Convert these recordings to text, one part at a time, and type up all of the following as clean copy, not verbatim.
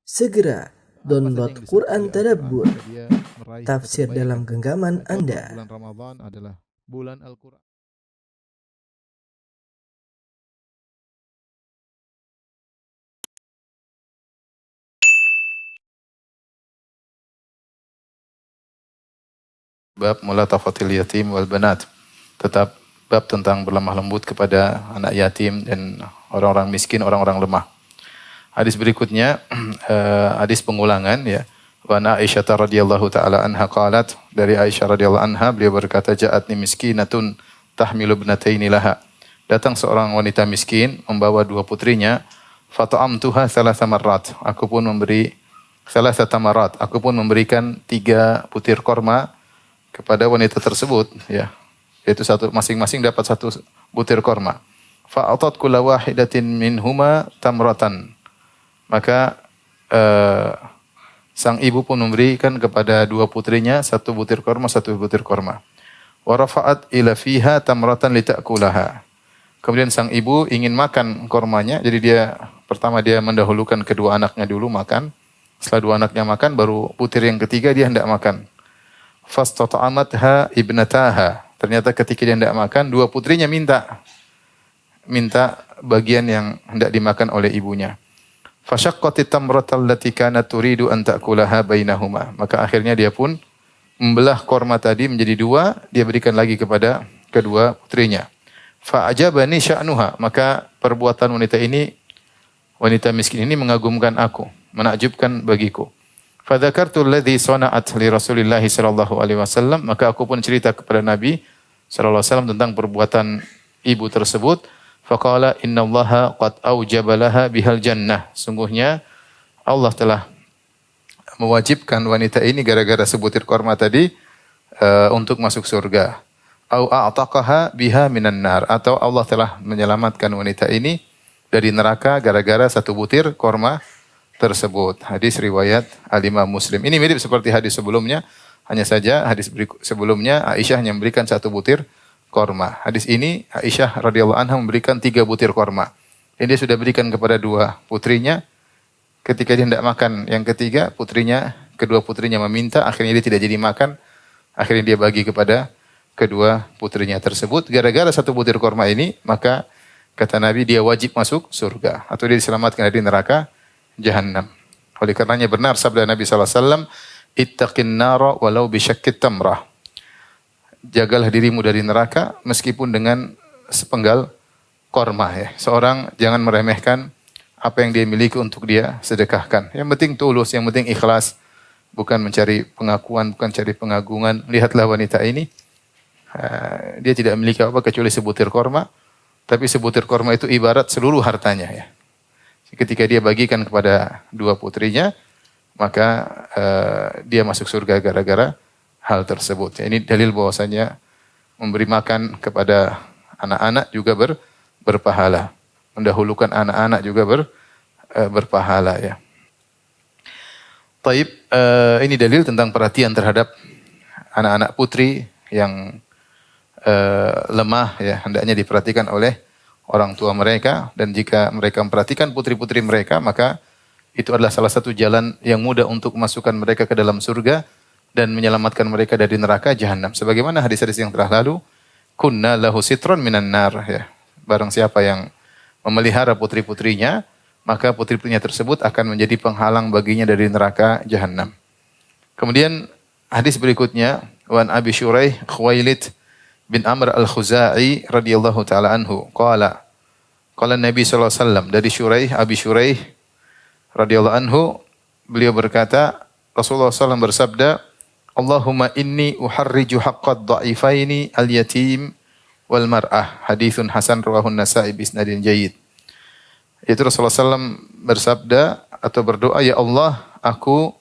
Segera download Quran Tadabbur, dia meraih tafsir kebaikan. dalam genggaman Maka Anda. bulan Ramadan adalah bulan Al-Quran. Bab mulatafatil yatim wal banat. Tetap bab tentang berlemah lembut kepada anak yatim dan orang-orang miskin, orang-orang lemah. Hadis berikutnya hadis pengulangan ya. Wa Aisyah radhiyallahu taala anha qalat, dari Aisyah radhiyallahu anha beliau berkata, ja'atni miskinatun tahmilu ibnataini laha. Datang seorang wanita miskin membawa dua putrinya, fata'amtuha thalatha marrat. Aku pun memberikan 3 butir korma kepada wanita tersebut ya. Yaitu satu masing-masing dapat 1 butir korma. Fa'atat kulla wahidatin minhuma tamratan. Maka sang ibu pun memberikan kepada 2 putrinya 1 butir korma, 1 butir korma. Wa rafa'at ila fiha tamratan litakulaha. Kemudian sang ibu ingin makan kormanya, jadi pertama dia mendahulukan kedua anaknya dulu makan. Setelah 2 anaknya makan, baru butir yang ketiga dia hendak makan. Fastata'amatha ibnataha. Ternyata ketika dia hendak makan, 2 putrinya minta bagian yang hendak dimakan oleh ibunya. Fashaqqatit tamratal lati kanat turidu an ta'kulaha bainahuma. Maka akhirnya dia pun membelah korma tadi menjadi 2, dia berikan lagi kepada kedua putrinya. Fa'ajabani sya'nuha. Maka perbuatan wanita miskin ini mengagumkan aku, menakjubkan bagiku. Fadzakartu alladhi sana'at li Rasulillah sallallahu alaihi wasallam. Maka aku pun cerita kepada Nabi sallallahu alaihi wasallam tentang perbuatan ibu tersebut. Faqala innallaha qad aujaba laha bihal jannah. Sungguhnya Allah telah mewajibkan wanita ini gara-gara sebutir korma tadi untuk masuk surga. Au a'taqaha biha minan nar, atau Allah telah menyelamatkan wanita ini dari neraka gara-gara 1 butir korma tersebut. Hadis riwayat Al-Imam Muslim. Ini mirip seperti hadis sebelumnya, hanya saja hadis sebelumnya Aisyah hanya memberikan 1 butir korma. Hadis ini Aisyah radhiyallahu anha memberikan 3 butir korma. Ini dia sudah berikan kepada 2 putrinya. Ketika dia hendak makan yang ketiga, kedua putrinya meminta, akhirnya dia tidak jadi makan. Akhirnya dia bagi kepada kedua putrinya tersebut. Gara-gara 1 butir korma ini, maka kata Nabi dia wajib masuk surga, atau dia diselamatkan dari neraka Jahannam. Oleh karenanya benar sabda Nabi sallallahu alaihi wasallam, ittaqin nara walau bisyakkit tamrah. Jagalah dirimu dari neraka meskipun dengan sepenggal korma ya. Seorang jangan meremehkan apa yang dia miliki untuk dia sedekahkan. Yang penting tulus, yang penting ikhlas, bukan mencari pengakuan, bukan cari pengagungan. Lihatlah wanita ini, dia tidak memiliki apa kecuali sebutir korma, tapi sebutir korma itu ibarat seluruh hartanya ya. Ketika dia bagikan kepada 2 putrinya, maka dia masuk surga gara-gara hal tersebut. Ini dalil bahwasanya memberi makan kepada anak-anak juga berpahala. Mendahulukan anak-anak juga berpahala ya. Taib, ini dalil tentang perhatian terhadap anak-anak putri yang lemah ya, hendaknya diperhatikan oleh orang tua mereka, dan jika mereka memperhatikan putri-putri mereka, maka itu adalah salah satu jalan yang mudah untuk memasukkan mereka ke dalam surga dan menyelamatkan mereka dari neraka Jahannam. Sebagaimana hadis-hadis yang telah lalu, kunna lahu sitron minan nar ya. Barang siapa yang memelihara putri-putrinya, maka putri-putrinya tersebut akan menjadi penghalang baginya dari neraka Jahannam. Kemudian hadis berikutnya, wan Abi Syuraih Khuwailid bin Amr al-Khuzai radhiyallahu taala anhu qala Nabi sallallahu alaihi wasallam, dari Abi Syuraih radhiyallahu anhu, beliau berkata, Rasulullah SAW bersabda, Allahumma inni uharriju haqqad dha'ifaini al-yatim wal mar'ah. Haditsun hasan rawahun Nasa'i bi isnadin jayyid. Itu Rasulullah SAW bersabda atau berdoa, ya Allah, aku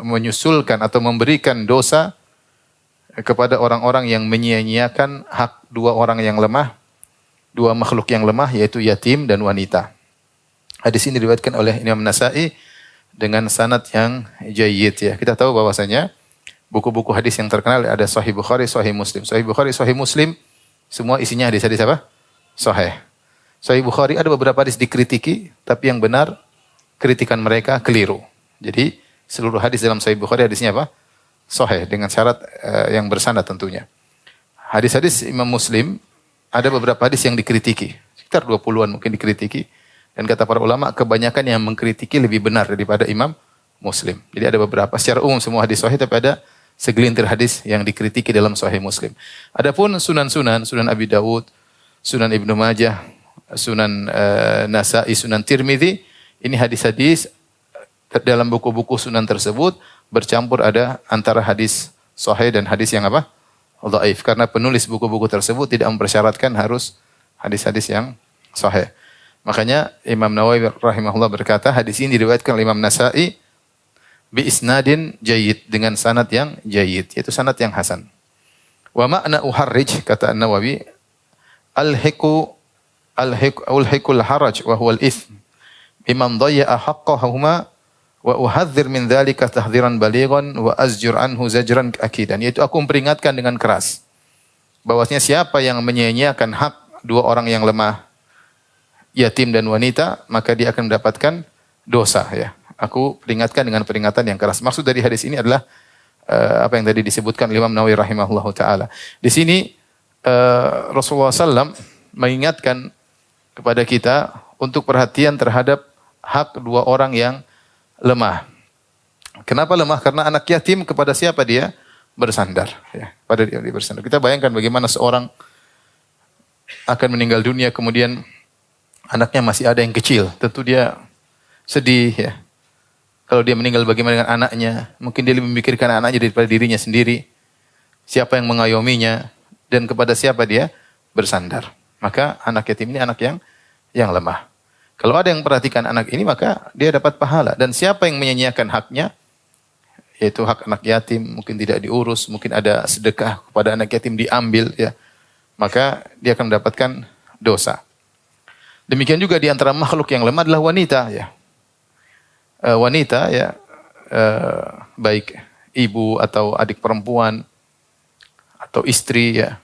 menyusulkan atau memberikan dosa kepada orang-orang yang menyia-nyiakan hak 2 orang yang lemah, 2 makhluk yang lemah, yaitu yatim dan wanita. Hadis ini diriwayatkan oleh Imam Nasa'i dengan sanad yang jayyid ya. Kita tahu bahwasanya buku-buku hadis yang terkenal ada Sahih Bukhari, Sahih Muslim. Sahih Bukhari, Sahih Muslim semua isinya hadis-hadis apa? Sahih. Sahih Bukhari ada beberapa hadis dikritiki, tapi yang benar kritikan mereka keliru. Jadi seluruh hadis dalam Sahih Bukhari hadisnya apa? Sahih dengan syarat yang bersanad tentunya. Hadis-hadis Imam Muslim ada beberapa hadis yang dikritiki, sekitar 20-an mungkin dikritiki. Dan kata para ulama kebanyakan yang mengkritiki lebih benar daripada Imam Muslim. Jadi ada beberapa, secara umum semua hadis sahih, tapi ada segelintir hadis yang dikritiki dalam Sahih Muslim. Adapun sunan-sunan, Sunan Abi Dawud, Sunan Ibnu Majah, Sunan Nasa'i, Sunan Tirmidzi, ini hadis-hadis dalam buku-buku sunan tersebut bercampur ada antara hadis sahih dan hadis yang apa? Dhaif. Karena penulis buku-buku tersebut tidak mempersyaratkan harus hadis-hadis yang sahih. Makanya Imam Nawawi rahimahullah berkata, hadis ini diriwayatkan oleh Imam Nasa'i bi isnadin jayyid, dengan sanad yang jayyid, yaitu sanad yang hasan. Wa ma'na uharrij, kata An-Nawawi, ulhikul haraj wa huwal ithm biman dayya'a haqqahuma wa uhadzir min dzalika tahdhiran balighan wa azjur anhu zajran akidan, yaitu aku memperingatkan dengan keras bahwasanya siapa yang menyia-nyiakan hak dua orang yang lemah, yatim dan wanita, maka dia akan mendapatkan dosa, ya. Aku peringatkan dengan peringatan yang keras. Maksud dari hadis ini adalah apa yang tadi disebutkan Imam Nawawi rahimahullahu taala. Di sini Rasulullah SAW mengingatkan kepada kita untuk perhatian terhadap hak dua orang yang lemah. Kenapa lemah? Karena anak yatim kepada siapa dia bersandar, ya, pada dia bersandar. Kita bayangkan bagaimana seorang akan meninggal dunia kemudian anaknya masih ada yang kecil, tentu dia sedih, ya. Kalau dia meninggal bagaimana dengan anaknya? Mungkin dia lebih memikirkan anaknya daripada dirinya sendiri. Siapa yang mengayominya dan kepada siapa dia bersandar. Maka anak yatim ini anak yang lemah. Kalau ada yang perhatikan anak ini, maka dia dapat pahala. Dan siapa yang menyia-nyiakan haknya, yaitu hak anak yatim, mungkin tidak diurus, mungkin ada sedekah kepada anak yatim diambil, ya, maka dia akan mendapatkan dosa. Demikian juga di antara makhluk yang lemah adalah wanita, ya. Wanita, ya, baik ibu atau adik perempuan atau istri, ya,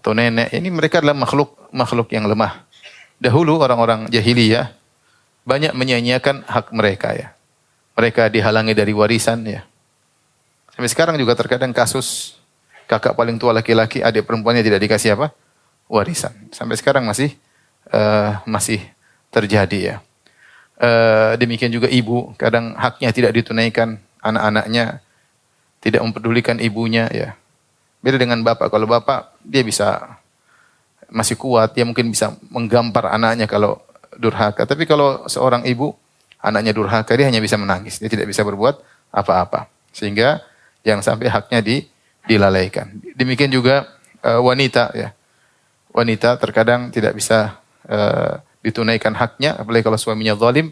atau nenek, ini mereka adalah makhluk yang lemah. Dahulu orang-orang jahiliyah banyak menyia-nyiakan hak mereka, ya. Mereka dihalangi dari warisan, ya. Sampai sekarang juga terkadang kasus kakak paling tua laki-laki, adik perempuannya tidak dikasih apa? Warisan. Sampai sekarang masih terjadi, ya. Demikian juga ibu, kadang haknya tidak ditunaikan, anak-anaknya tidak mempedulikan ibunya, ya. Beda dengan bapak. Kalau bapak dia bisa masih kuat, dia mungkin bisa menggampar anaknya kalau durhaka. Tapi kalau seorang ibu anaknya durhaka, dia hanya bisa menangis, dia tidak bisa berbuat apa-apa. Sehingga jangan sampai haknya dilalaikan. Demikian juga wanita, ya. Wanita terkadang tidak bisa ditunaikan haknya, apalagi kalau suaminya zalim,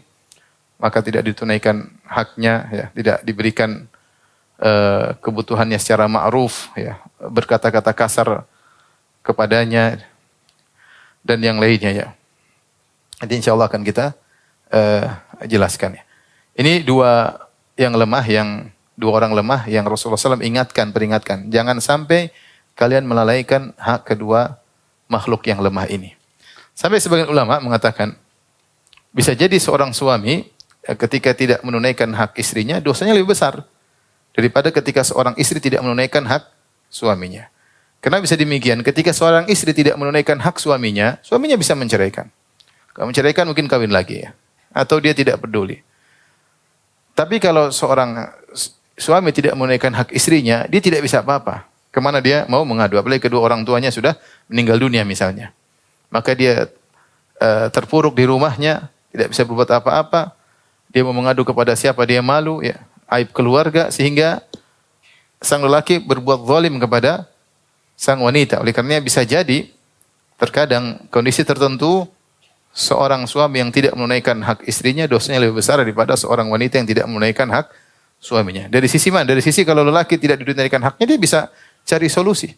maka tidak ditunaikan haknya, ya, tidak diberikan kebutuhannya secara ma'ruf, ya, berkata-kata kasar kepadanya dan yang lainnya, ya. Nanti insya Allah akan kita jelaskan, ya. Ini dua orang lemah yang Rasulullah SAW peringatkan, jangan sampai kalian melalaikan hak kedua makhluk yang lemah ini. Sampai sebagian ulama mengatakan, bisa jadi seorang suami ketika tidak menunaikan hak istrinya, dosanya lebih besar daripada ketika seorang istri tidak menunaikan hak suaminya. Kenapa bisa demikian? Ketika seorang istri tidak menunaikan hak suaminya, suaminya bisa menceraikan. Kalau menceraikan mungkin kawin lagi, ya. Atau dia tidak peduli. Tapi kalau seorang suami tidak menunaikan hak istrinya, dia tidak bisa apa-apa. Kemana dia mau mengadu? Apalagi kedua orang tuanya sudah meninggal dunia misalnya. Maka dia terpuruk di rumahnya, tidak bisa berbuat apa-apa. Dia mau mengadu kepada siapa, dia malu, ya, aib keluarga, sehingga sang lelaki berbuat zalim kepada sang wanita. Oleh karenanya bisa jadi terkadang kondisi tertentu seorang suami yang tidak menunaikan hak istrinya dosanya lebih besar daripada seorang wanita yang tidak menunaikan hak suaminya. Dari sisi mana? Dari sisi kalau lelaki tidak ditunaikan haknya, dia bisa cari solusi.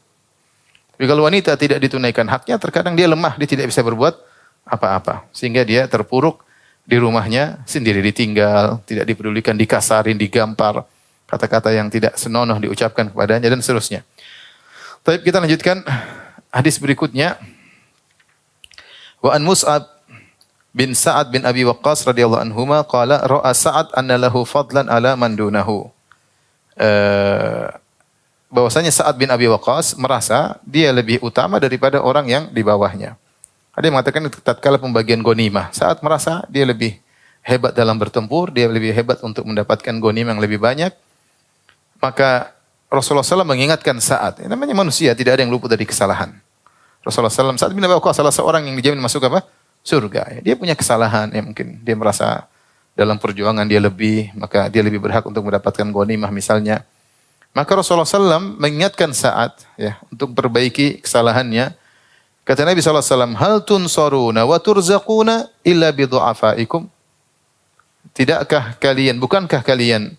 Tapi kalau wanita tidak ditunaikan haknya, terkadang dia lemah, dia tidak bisa berbuat apa-apa. Sehingga dia terpuruk di rumahnya sendiri, ditinggal, tidak dipedulikan, dikasarin, digampar, kata-kata yang tidak senonoh diucapkan kepadanya, dan seterusnya. Tapi kita lanjutkan hadis berikutnya. Wa an Mus'ab bin Sa'ad bin Abi Waqqas radhiyallahu anhuma qala ra'a Sa'ad anna lahu fadlan ala man dunahu. Bahwasanya Sa'ad bin Abi Waqqas merasa dia lebih utama daripada orang yang di bawahnya. Ada yang mengatakan tatkala pembagian ghanimah, Sa'ad merasa dia lebih hebat dalam bertempur, dia lebih hebat untuk mendapatkan ghanimah yang lebih banyak. Maka Rasulullah SAW mengingatkan Sa'ad. Namanya manusia, tidak ada yang luput dari kesalahan. Rasulullah SAW, Sa'ad bin Abi Waqqas salah seorang yang dijamin masuk apa? Surga. Dia punya kesalahan, ya mungkin dia merasa dalam perjuangan dia lebih, maka dia lebih berhak untuk mendapatkan ghanimah misalnya. Maka Rasulullah SAW mengingatkan Sa'ad ya untuk perbaiki kesalahannya. Kata Nabi SAW, hal tunsaruna wa turzaquna illa bidu'afaikum. Bukankah kalian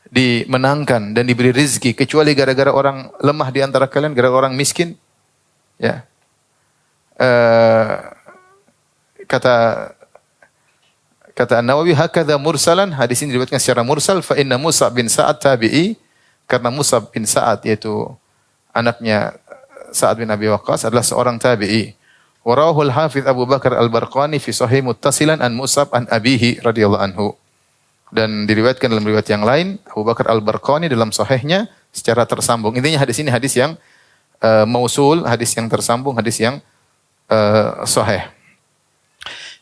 dimenangkan dan diberi rezeki kecuali gara-gara orang lemah di antara kalian, gara-gara orang miskin? Ya. Kata An-Nawawi, hakadha mursalan, hadis ini diriwayatkan secara mursal, fa inna Musa bin Sa'ad tabi'i, karena Musa bin Sa'ad yaitu anaknya Sa'ad bin Abi Waqqas adalah seorang tabi'i. Wa rawahu al-Hafidz Abu Bakar Al-Barqani fi Sahih Muttasilan an Mus'ab an abihi radhiyallahu anhu. Dan diriwayatkan dalam riwayat yang lain Abu Bakar Al-Barqani dalam sahihnya secara tersambung. Intinya hadis ini hadis yang mausul, hadis yang tersambung, hadis yang sahih.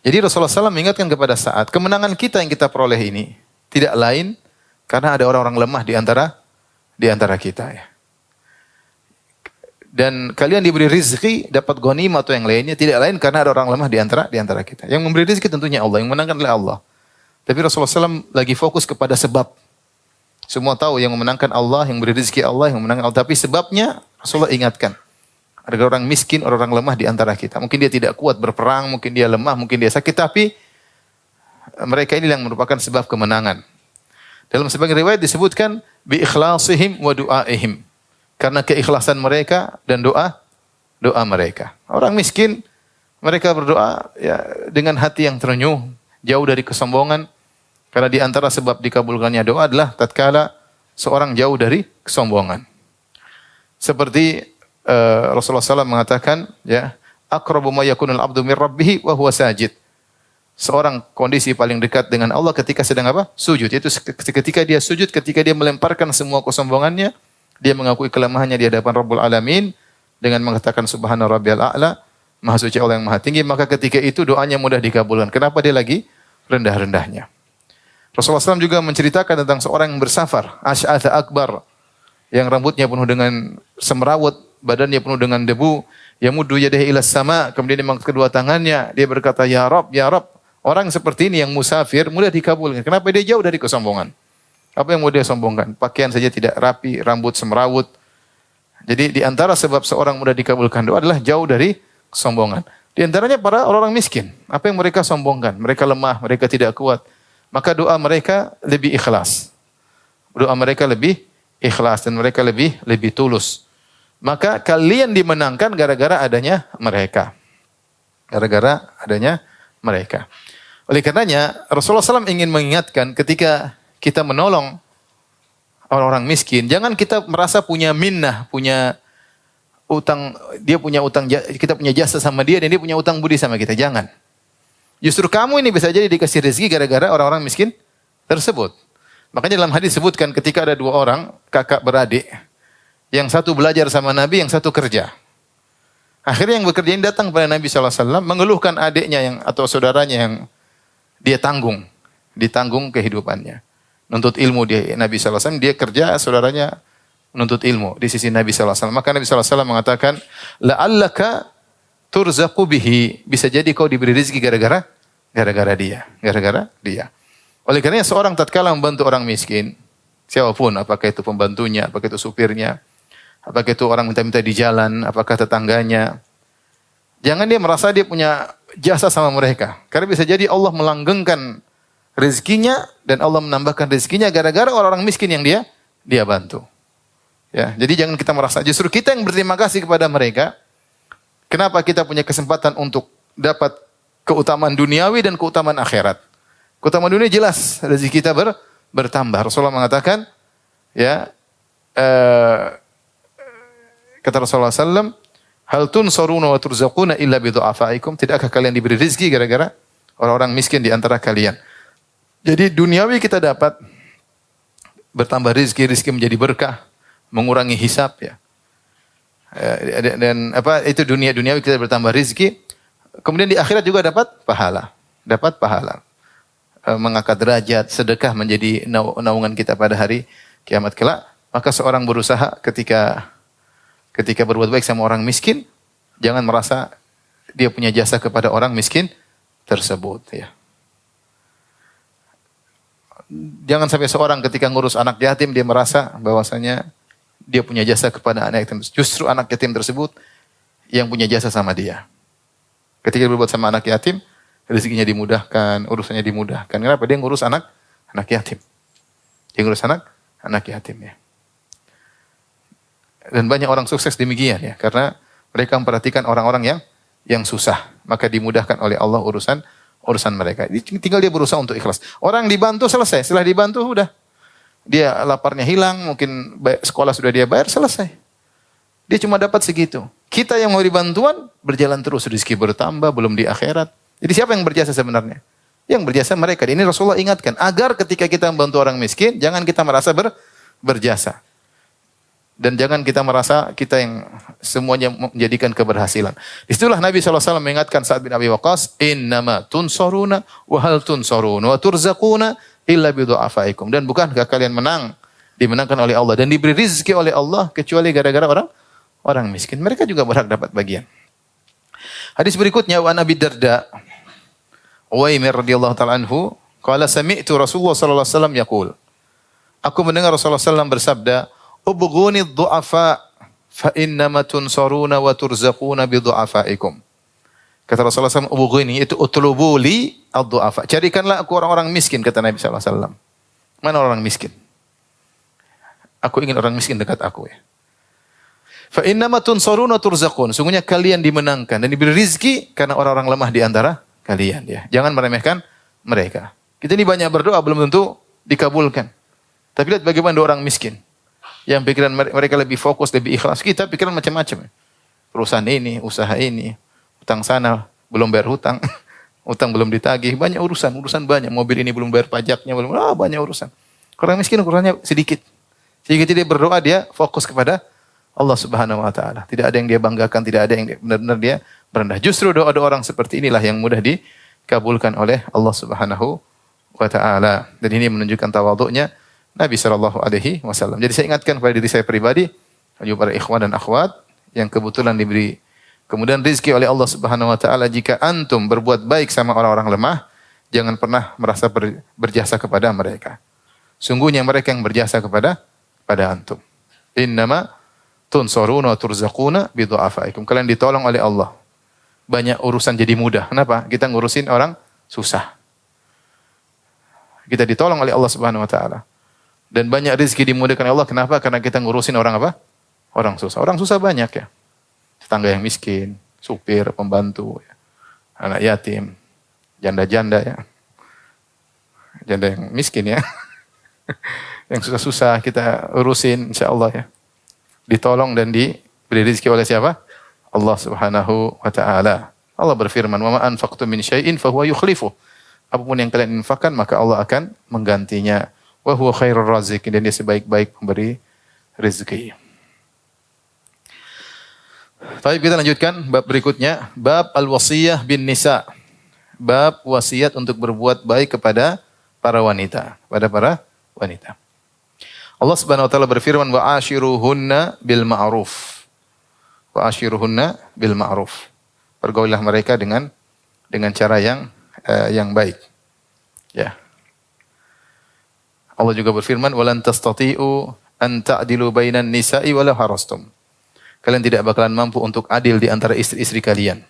Jadi Rasulullah SAW mengingatkan kepada Sa'ad, kemenangan kita yang kita peroleh ini tidak lain karena ada orang-orang lemah di antara kita ya. Dan kalian diberi rezeki, dapat ghanimah atau yang lainnya tidak lain karena ada orang lemah di antara kita. Yang memberi rezeki tentunya Allah, yang menangkan adalah Allah. Tapi Rasulullah SAW lagi fokus kepada sebab. Semua tahu yang memenangkan Allah, yang beri rezeki Allah, yang memenangkan Allah. Tapi sebabnya Rasulullah ingatkan. Ada orang miskin, orang lemah di antara kita. Mungkin dia tidak kuat berperang, mungkin dia lemah, mungkin dia sakit. Tapi mereka ini yang merupakan sebab kemenangan. Dalam sebagian riwayat disebutkan bi ikhlasihim wa du'aihim. Karena keikhlasan mereka dan doa mereka. Orang miskin mereka berdoa ya dengan hati yang terenyuh, jauh dari kesombongan. Karena di antara sebab dikabulkannya doa adalah tatkala seorang jauh dari kesombongan. Seperti Rasulullah SAW mengatakan ya, aqrabu ma yakunul abdu min rabbih wa huwa sajid. Seorang kondisi paling dekat dengan Allah ketika sedang apa? Sujud. Yaitu ketika dia sujud, ketika dia melemparkan semua kesombongannya, dia mengakui kelemahannya di hadapan Rabbul Alamin dengan mengatakan subhana rabbiyal a'la, maha suci Allah yang maha tinggi, maka ketika itu doanya mudah dikabulkan. Kenapa dia lagi rendah-rendahnya? Rasulullah SAW juga menceritakan tentang seorang yang bersafar, asy'atha akbar, yang rambutnya penuh dengan semrawut, badannya penuh dengan debu, yamuddu yadayhi ila sama, kemudian dia mengangkat kedua tangannya, dia berkata ya Rabb, ya Rabb. Orang seperti ini yang musafir mudah dikabulkan. Kenapa dia jauh dari kesombongan? Apa yang mau dia sombongkan? Pakaian saja tidak rapi, rambut semrawut. Jadi di antara sebab seorang mudah dikabulkan doa adalah jauh dari kesombongan. Di antaranya para orang miskin. Apa yang mereka sombongkan? Mereka lemah, mereka tidak kuat. Maka doa mereka lebih ikhlas. Doa mereka lebih ikhlas dan mereka lebih tulus. Maka kalian dimenangkan gara-gara adanya mereka. Gara-gara adanya mereka. Oleh karenanya Rasulullah SAW ingin mengingatkan ketika kita menolong orang-orang miskin, jangan kita merasa punya minnah, punya utang, dia punya utang, kita punya jasa sama dia dan dia punya utang budi sama kita. Jangan. Justru kamu ini bisa jadi dikasih rezeki gara-gara orang-orang miskin tersebut. Makanya dalam hadis disebutkan ketika ada dua orang kakak beradik, yang satu belajar sama Nabi, yang satu kerja. Akhirnya yang bekerja ini datang kepada Nabi SAW mengeluhkan adiknya yang atau saudaranya yang dia ditanggung kehidupannya. Nuntut ilmu dia Nabi SAW, dia kerja, saudaranya menuntut ilmu di sisi Nabi SAW. Maka Nabi SAW mengatakan, la'allaka turzaqu bihi, bisa jadi kau diberi rezeki gara-gara dia. Oleh karena seorang tatkala membantu orang miskin, siapapun, apakah itu pembantunya, apakah itu supirnya, apakah itu orang minta-minta di jalan, apakah tetangganya, jangan dia merasa dia punya jasa sama mereka. Karena bisa jadi Allah melanggengkan rezekinya dan Allah menambahkan rezekinya gara-gara orang-orang miskin yang dia bantu. Ya, jadi jangan kita merasa justru kita yang berterima kasih kepada mereka. Kenapa kita punya kesempatan untuk dapat keutamaan duniawi dan keutamaan akhirat? Keutamaan dunia jelas rezeki kita bertambah. Rasulullah mengatakan, ya, kata Rasulullah SAW, Hal tunsaruna wa turzaquna illa bi du'afaikum? Tidakkah kalian diberi rezeki gara-gara orang-orang miskin di antara kalian? Jadi duniawi kita dapat bertambah rezeki menjadi berkah, mengurangi hisab ya. Dan apa itu duniawi kita bertambah rezeki, kemudian di akhirat juga dapat pahala. Dapat pahala. Mengangkat derajat, sedekah menjadi naungan kita pada hari kiamat kelak. Maka seorang berusaha ketika berbuat baik sama orang miskin, jangan merasa dia punya jasa kepada orang miskin tersebut ya. Jangan sampai seorang ketika ngurus anak yatim dia merasa bahwasanya dia punya jasa kepada anak yatim. Justru anak yatim tersebut yang punya jasa sama dia. Ketika berbuat sama anak yatim, rezekinya dimudahkan, urusannya dimudahkan. Kenapa? Dia ngurus anak yatim. Dia ngurus anak yatim ya. Dan banyak orang sukses demikian ya, karena mereka memperhatikan orang-orang yang susah, maka dimudahkan oleh Allah urusan mereka. Tinggal dia berusaha untuk ikhlas. Orang dibantu selesai, setelah dibantu udah. Dia laparnya hilang, mungkin sekolah sudah dia bayar, selesai. Dia cuma dapat segitu. Kita yang mau dibantuan, berjalan terus, rezeki bertambah, belum di akhirat. Jadi siapa yang berjasa sebenarnya? Yang berjasa mereka. Ini Rasulullah ingatkan, agar ketika kita membantu orang miskin, jangan kita merasa berjasa. Dan jangan kita merasa kita yang semuanya menjadikan keberhasilan. Disitulah Nabi SAW mengingatkan Sa'ad bin Abi Waqqas, innama tunsaruna wa hal tunsaruna wa turzaquna illa bidu'afaikum. Dan bukankah kalian dimenangkan oleh Allah dan diberi rezeki oleh Allah kecuali gara-gara orang miskin. Mereka juga berhak dapat bagian. Hadis berikutnya wa Abi Darda Uwaimir radhiyallahu ta'ala anhu qala sami'tu Rasulullah sallallahu alaihi wasallam yaqul. Aku mendengar Rasulullah sallallahu bersabda, ubghuni dhu'afa fa innama tunsaruna wa turzaquna bidu'afaikum. Kata Rasulullah SAW, ubghini itu utlubu li ad-du'afa. Carikanlah aku orang-orang miskin, kata Nabi SAW. Mana orang miskin? Aku ingin orang miskin dekat aku ya. Fa innama tunsaruna turzaqun. Sungguhnya kalian dimenangkan dan diberi rezeki karena orang-orang lemah di antara kalian ya. Jangan meremehkan mereka. Kita ini banyak berdoa belum tentu dikabulkan. Tapi lihat bagaimana orang miskin. Yang pikiran mereka lebih fokus, lebih ikhlas. Kita pikiran macam-macam. Perusahaan ini, usaha ini, hutang sana, belum bayar hutang. Hutang belum ditagih, banyak urusan banyak. Mobil ini belum bayar pajaknya, banyak urusan. Orang miskin urusannya sedikit. Sedikit dia berdoa, dia fokus kepada Allah Subhanahu wa taala. Tidak ada yang dia banggakan, tidak ada yang benar-benar dia merendah. Justru doa-doa orang seperti inilah yang mudah dikabulkan oleh Allah Subhanahu wa taala. Dan ini menunjukkan tawadhu'nya Nabi sallallahu alaihi wasallam. Jadi saya ingatkan kepada diri saya pribadi, juga para ikhwan dan akhwat yang kebetulan diberi kemudian rezeki oleh Allah Subhanahu wa taala, jika antum berbuat baik sama orang-orang lemah, jangan pernah merasa berjasa kepada mereka. Sungguhnya mereka yang berjasa kepada antum. Innama tunsaruna wa turzaquna bidu'afaikum. Kalian ditolong oleh Allah. Banyak urusan jadi mudah. Kenapa? Kita ngurusin orang susah. Kita ditolong oleh Allah Subhanahu wa taala. Dan banyak rezeki dimudahkan oleh Allah. Kenapa? Karena kita ngurusin orang apa? Orang susah. Orang susah banyak ya. Tetangga yang miskin, supir, pembantu, ya. Anak yatim, janda-janda ya. Janda yang miskin ya. Yang susah-susah kita urusin insyaallah ya. Ditolong dan diberi rezeki oleh siapa? Allah Subhanahu wa taala. Allah berfirman, "Wa ma anfaqtum min syai'in fa huwa yukhlifuh." Apapun yang kalian infakkan maka Allah akan menggantinya. Wa huwa khairur raziqin, dan dia sebaik-baik pemberi rezeki. Baik, kita lanjutkan bab berikutnya, bab al-wasiyah bin nisa. Bab wasiat untuk berbuat baik kepada para wanita, Allah Subhanahu wa taala berfirman, wa ashiruhunna bil ma'ruf. Wa ashiruhunna bil ma'ruf. Pergaulilah mereka dengan cara yang baik. Ya. Allah juga berfirman, walan tastati'u an ta'dilu bainan nisa'i walau harastum. Kalian tidak bakalan mampu untuk adil di antara istri-istri kalian.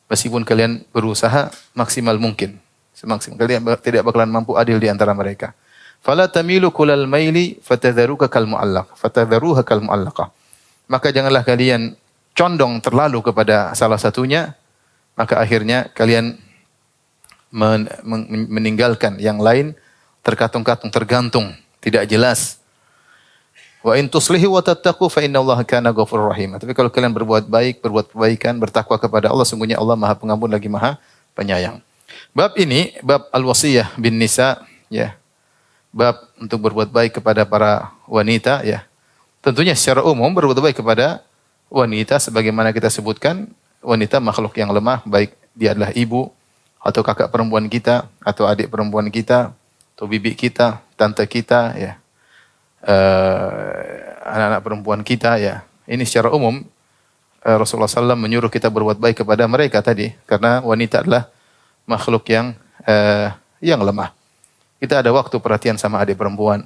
Meskipun kalian berusaha maksimal mungkin. Semaksimal kalian tidak bakalan mampu adil di antara mereka. Fala tamilu kulal maili fatadharuha kal mu'allaqah. Maka janganlah kalian condong terlalu kepada salah satunya, maka akhirnya kalian meninggalkan yang lain terkatung-katung, tergantung, tidak jelas. Wa in tuslihu wa tattaqu fa innallaha kana ghafurur rahim. Tapi kalau kalian berbuat baik, berbuat kebaikan, bertakwa kepada Allah, sungguhnya Allah Maha Pengampun lagi Maha Penyayang. Bab ini bab al-wasiyah bin nisa, ya. Bab untuk berbuat baik kepada para wanita, ya. Tentunya secara umum berbuat baik kepada wanita sebagaimana kita sebutkan, wanita makhluk yang lemah, baik dia adalah ibu atau kakak perempuan kita atau adik perempuan kita atau bibi kita, tante kita, ya. Anak-anak perempuan kita, ya. Ini secara umum Rasulullah SAW menyuruh kita berbuat baik kepada mereka tadi, karena wanita adalah makhluk yang lemah. Kita ada waktu perhatian sama adik perempuan,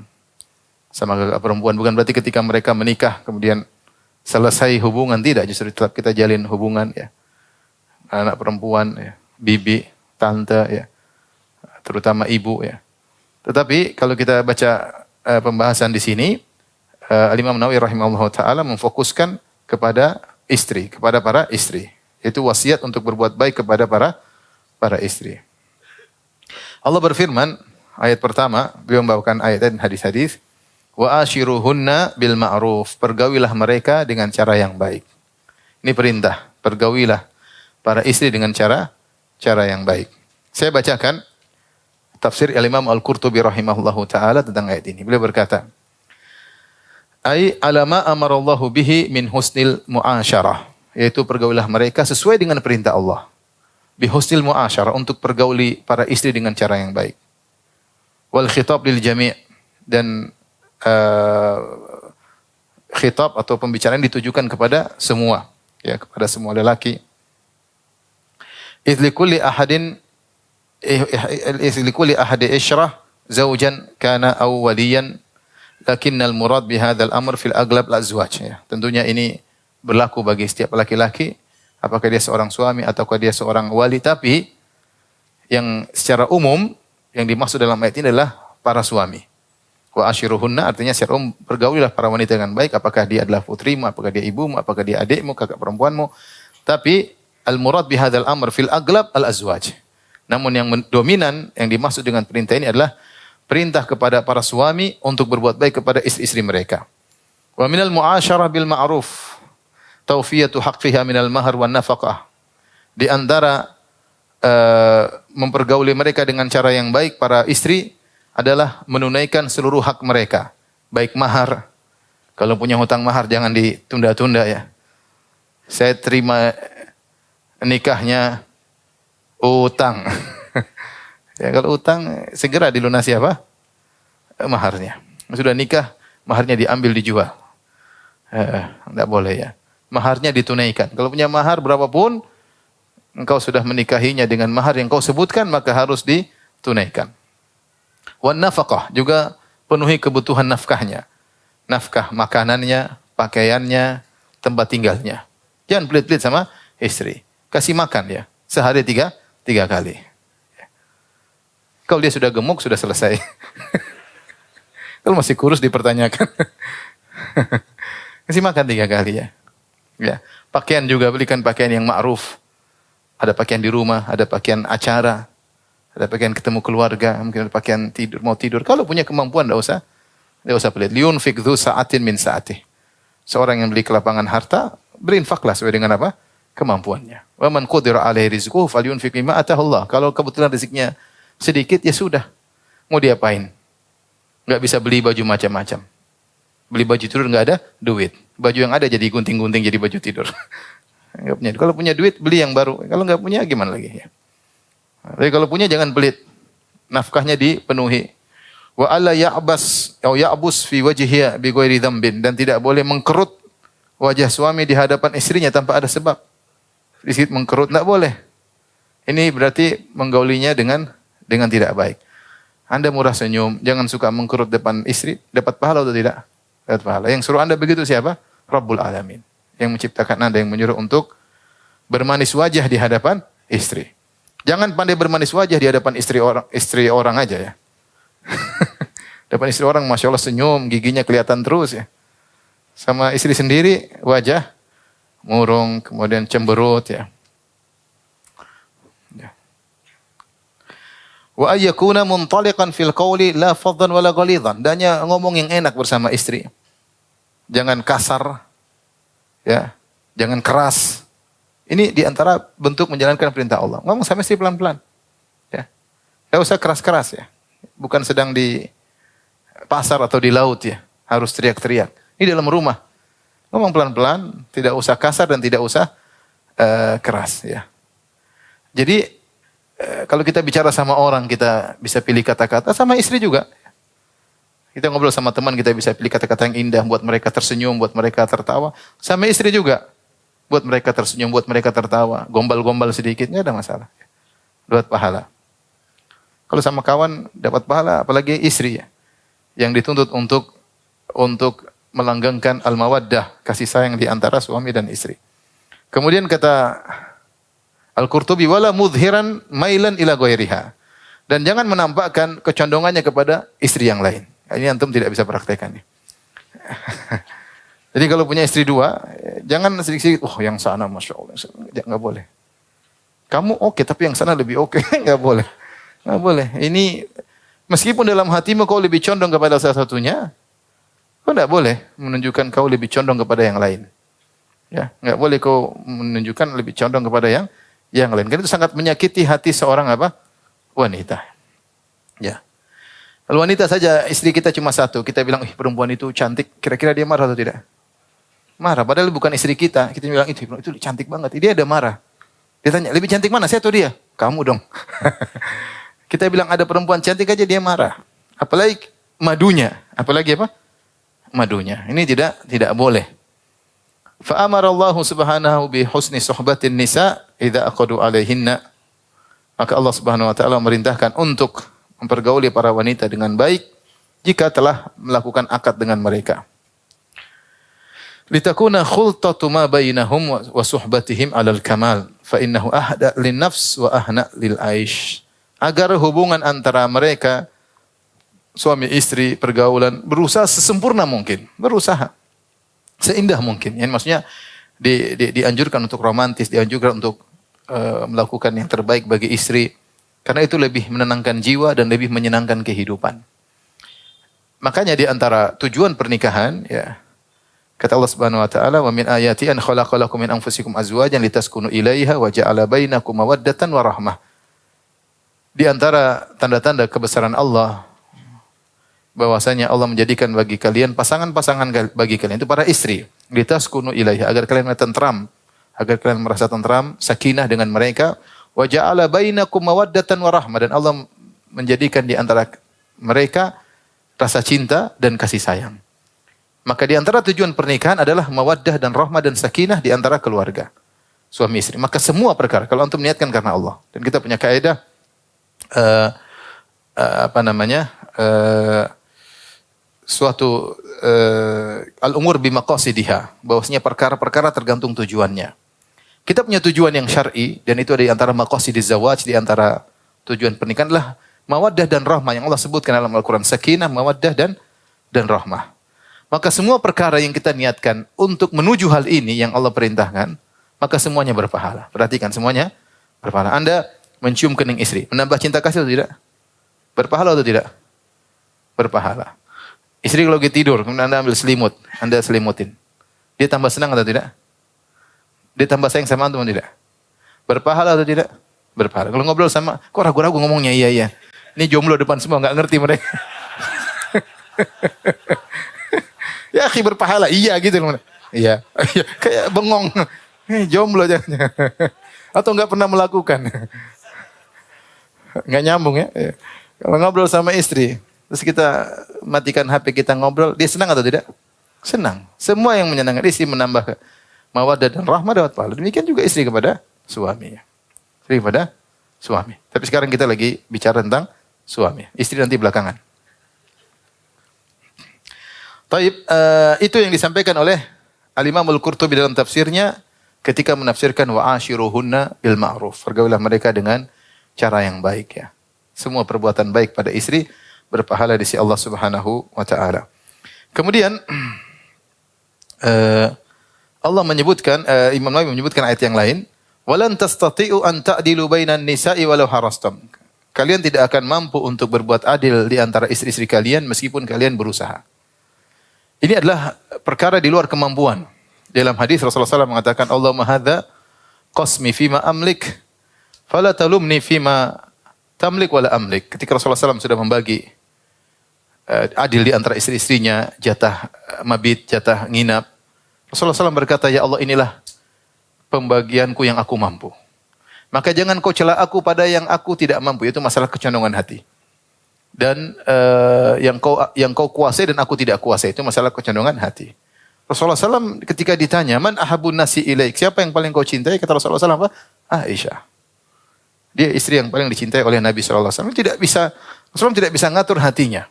sama kakak perempuan. Bukan berarti ketika mereka menikah kemudian selesai hubungan, tidak. Justru tetap kita jalin hubungan, ya. Anak perempuan, ya. Bibi, tante, ya. Terutama ibu, ya. Tetapi kalau kita baca pembahasan di sini, Al-Imam Nawawi rahimahullah ta'ala memfokuskan kepada istri, kepada para istri. Itu wasiat untuk berbuat baik kepada para istri. Allah berfirman, ayat pertama, beliau membawakan ayat dan hadis-hadis, wa ashiruhunna bil ma'ruf, pergaulilah mereka dengan cara yang baik. Ini perintah, pergaulilah para istri dengan cara yang baik. Saya bacakan tafsir Al-Imam Al-Qurtubi rahimahullahu ta'ala tentang ayat ini. Beliau berkata, ay alama amarallahu bihi min husnil mu'asyarah, yaitu pergaulilah mereka sesuai dengan perintah Allah. Bi husnil mu'asyarah, untuk pergauli para istri dengan cara yang baik. Wal khitab lil jami', dan khitab atau pembicaraan ditujukan kepada semua, ya, kepada semua lelaki. Idz likulli ahadin isyrah zaujan kana aw waliyan, lakinnal murad bihadzal amr fil aglab al-azwaj, ya. Tentunya ini berlaku bagi setiap laki-laki, apakah dia seorang suami ataukah dia seorang wali, tapi yang secara umum yang dimaksud dalam ayat ini adalah para suami. Wa ashiruhunna artinya secara umum pergaulilah para wanita dengan baik, apakah dia adalah putrimu, apakah dia ibumu, apakah dia adikmu, kakak perempuanmu. Tapi al-murad bihadzal amr fil aglab al-azwaj. Namun yang dominan yang dimaksud dengan perintah ini adalah perintah kepada para suami untuk berbuat baik kepada istri-istri mereka. Wa minal mu'asyarah bil ma'ruf tawfiyatu haqqiha minal mahar wan nafaqah. Di antara mempergauli mereka dengan cara yang baik para istri adalah menunaikan seluruh hak mereka, baik mahar. Kalau punya hutang mahar jangan ditunda-tunda, ya. Saya terima nikahnya utang. Ya, kalau utang segera dilunasi apa? Maharnya. Sudah nikah, maharnya diambil dijual. Enggak boleh, ya. Maharnya ditunaikan. Kalau punya mahar berapapun, engkau sudah menikahinya dengan mahar yang kau sebutkan, maka harus ditunaikan. Wan nafaqah, juga penuhi kebutuhan nafkahnya. Nafkah makanannya, pakaiannya, tempat tinggalnya. Jangan pelit-pelit sama istri. Kasih makan, ya. Sehari tiga kali. Kalau dia sudah gemuk, sudah selesai. Kalau masih kurus dipertanyakan. Kasih makan 3 kali, ya. Ya. Pakaian juga, belikan pakaian yang ma'ruf. Ada pakaian di rumah, ada pakaian acara, ada pakaian ketemu keluarga, mungkin ada pakaian tidur, mau tidur. Kalau punya kemampuan, enggak usah pelit. Liyunfik dzu sa'atin min sa'atih. Seorang yang beli kelapangan harta, berinfaklah sesuai dengan apa? Kemampuannya. Wa man qudira alaihi rizquhu falyunfik mimma atahu Allah. Kalau kebetulan rezekinya sedikit, ya sudah. Mau diapain? Enggak bisa beli baju macam-macam. Beli baju tidur enggak ada duit. Baju yang ada jadi gunting-gunting jadi baju tidur. Enggak punya. Kalau punya duit beli yang baru. Kalau enggak punya gimana lagi, ya. Tapi kalau punya jangan pelit. Nafkahnya dipenuhi. Wa alla ya'bas atau ya'bus fi wajhiha bi ghairi dzambin, dan tidak boleh mengkerut wajah suami di hadapan istrinya tanpa ada sebab. Sedikit mengkerut enggak boleh. Ini berarti menggaulinya dengan tidak baik. Anda murah senyum, jangan suka mengkerut depan istri, dapat pahala atau tidak? Dapat pahala. Yang suruh Anda begitu siapa? Rabbul Alamin. Yang menciptakan Anda, yang menyuruh untuk bermanis wajah di hadapan istri. Jangan pandai bermanis wajah di hadapan istri orang aja, ya. Depan istri orang, Masya Allah senyum, giginya kelihatan terus, ya. Sama istri sendiri, wajah murung, kemudian cemberut, ya. Wa ayyakuna muntaliqan fil qawli la faddan wala ghalidhan. Dan ngomong yang enak bersama istri. jangan kasar, ya, jangan keras. Ini di antara bentuk menjalankan perintah Allah. Ngomong sama istri pelan-pelan. Ya. Enggak usah keras-keras ya. Bukan sedang di pasar atau di laut ya. Harus teriak-teriak. Ini dalam rumah. Ngomong pelan-pelan, tidak usah kasar dan tidak usah keras ya. Jadi kalau kita bicara sama orang kita bisa pilih kata-kata, sama istri juga. Kita ngobrol sama teman kita bisa pilih kata-kata yang indah buat mereka tersenyum, buat mereka tertawa. Sama istri juga. Buat mereka tersenyum, buat mereka tertawa. Gombal-gombal sedikit, nggak ada masalah. Dapat pahala. Kalau sama kawan dapat pahala, apalagi istri ya. Yang dituntut untuk melanggengkan al-mawaddah, kasih sayang di antara suami dan istri. Kemudian kata Al-Qurtubi, wala mudhiran mailan ila ghairiha. Dan jangan menampakkan kecondongannya kepada istri yang lain. Ini antum tidak bisa praktekan. Jadi kalau punya istri dua, jangan sedikit-sedikit, oh yang sana Masya Allah. Nggak boleh. Kamu oke, tapi yang sana lebih oke. Nggak boleh. Nggak boleh. Ini, meskipun dalam hatimu kau lebih condong kepada salah satunya, kau nggak boleh menunjukkan kau lebih condong kepada yang lain. Ya, nggak boleh kau menunjukkan lebih condong kepada yang lain. Karena itu sangat menyakiti hati seorang apa? Wanita. Ya. Kalau wanita saja, istri kita cuma satu, kita bilang, perempuan itu cantik, kira-kira dia marah atau tidak? Marah, padahal bukan istri kita. Kita bilang, itu cantik banget. Dia ada marah. Dia tanya, lebih cantik mana, saya atau dia? Kamu dong. Kita bilang, ada perempuan cantik aja, dia marah. Apalagi madunya. Apalagi apa? Madunya. Ini tidak boleh. Fa'amara Allah subhanahu bi husni suhbatin nisa idza aqadu alaihinna. Maka Allah Subhanahu wa taala memerintahkan untuk mempergauli para wanita dengan baik jika telah melakukan akad dengan mereka. Litakuna khultatu ma bainahum wa suhbatihim 'alal kamal fa innahu ahda lin nafs wa ahna lil aish. Agar hubungan antara mereka suami istri pergaulan berusaha sesempurna mungkin, berusaha seindah mungkin. Yani maksudnya dianjurkan untuk romantis, dianjurkan untuk melakukan yang terbaik bagi istri. Karena itu lebih menenangkan jiwa dan lebih menyenangkan kehidupan. Makanya di antara tujuan pernikahan, ya, kata Allah Subhanahu wa taala, "Wa min ayati an khalaqalakum min anfusikum azwajan litaskunu ilaiha wa ja'ala bainakum mawaddatan wa rahmah." Di antara tanda-tanda kebesaran Allah bahwasanya Allah menjadikan bagi kalian pasangan-pasangan bagi kalian itu para istri, litaskunu ilaiha, agar kalian tentram, agar kalian merasa tentram, sakinah dengan mereka. Wa ja'ala bainakum mawaddatan wa rahmah, dan Allah menjadikan di antara mereka rasa cinta dan kasih sayang. Maka di antara tujuan pernikahan adalah mawaddah dan rahmah dan sakinah di antara keluarga suami istri. Maka semua perkara kalau antum niatkan karena Allah. Dan kita punya kaidah al-umur bimaqasidiha, bahwasanya perkara-perkara tergantung tujuannya. Kita punya tujuan yang syar'i dan itu ada di antara maqasidiz zawaj, di antara tujuan pernikahan adalah mawaddah dan rahmah yang Allah sebutkan dalam Al-Qur'an, sakinah, mawaddah dan rahmah. Maka semua perkara yang kita niatkan untuk menuju hal ini yang Allah perintahkan, maka semuanya berpahala. Perhatikan, semuanya berpahala. Anda mencium kening istri, menambah cinta kasih atau tidak? Berpahala atau tidak? Berpahala. Istri kalau lagi tidur, kemudian Anda ambil selimut, Anda selimutin. Dia tambah senang atau tidak? Dia tambah sayang sama antum atau tidak? Berpahala atau tidak? Berpahala. Kalau ngobrol sama, kok ragu-ragu ngomongnya, iya. Ini jomblo depan semua, nggak ngerti mereka. Ya, akhi berpahala, iya gitu. Iya, kayak bengong. Jomblo jangan. Atau nggak pernah melakukan. Nggak nyambung ya. Kalau ngobrol sama istri, terus kita matikan HP, kita ngobrol, dia senang atau tidak? Senang. Semua yang menyenangkan istri menambah mawaddah dan rahmah dapat pahala. Demikian juga istri kepada suami. Istri kepada suami. Tapi sekarang kita lagi bicara tentang suami. Istri nanti belakangan. Taib, itu yang disampaikan oleh Al-Imam Al-Qurtubi dalam tafsirnya ketika menafsirkan wa ashiruhunna bil ma'ruf. Pergaulilah mereka dengan cara yang baik ya. Semua perbuatan baik pada istri berpahala di sisi Allah Subhanahu wa taala. Kemudian Allah menyebutkan, Imam Nawawi menyebutkan ayat yang lain, walan tastati'u an ta'dilu bainan nisa'i walau harastam. Kalian tidak akan mampu untuk berbuat adil di antara istri-istri kalian meskipun kalian berusaha. Ini adalah perkara di luar kemampuan. Dalam hadis Rasulullah SAW mengatakan, Allahumma hadza qasmi fima amlik, fala talumni fima tamlik wala amlik. Ketika Rasulullah SAW sudah membagi adil di antara istri-istrinya, jatah mabit, jatah nginap, Rasulullah SAW berkata, ya Allah, inilah pembagianku yang aku mampu. Maka jangan kau cela aku pada yang aku tidak mampu, itu masalah kecondongan hati. Dan yang kau kuasai dan aku tidak kuasai, itu masalah kecondongan hati. Rasulullah SAW ketika ditanya, man ahabun nasi ilaik, siapa yang paling kau cintai? Kata Rasulullah SAW apa? Aisyah. Dia istri yang paling dicintai oleh Nabi SAW. Rasulullah tidak bisa ngatur hatinya.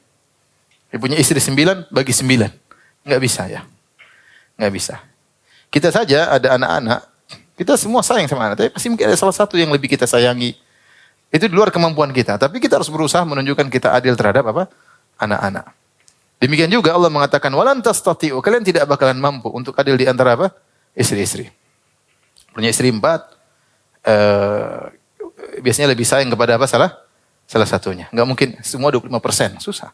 Dia punya istri 9, bagi 9. Enggak bisa ya. Enggak bisa. Kita saja ada anak-anak, kita semua sayang sama anak, tapi pasti mungkin ada salah satu yang lebih kita sayangi. Itu di luar kemampuan kita. Tapi kita harus berusaha menunjukkan kita adil terhadap apa? Anak-anak. Demikian juga Allah mengatakan, walan tastati'u, kalian tidak bakalan mampu untuk adil di antara apa? Istri-istri. Punya istri 4, biasanya lebih sayang kepada apa? Salah satunya. Enggak mungkin semua 25%, susah.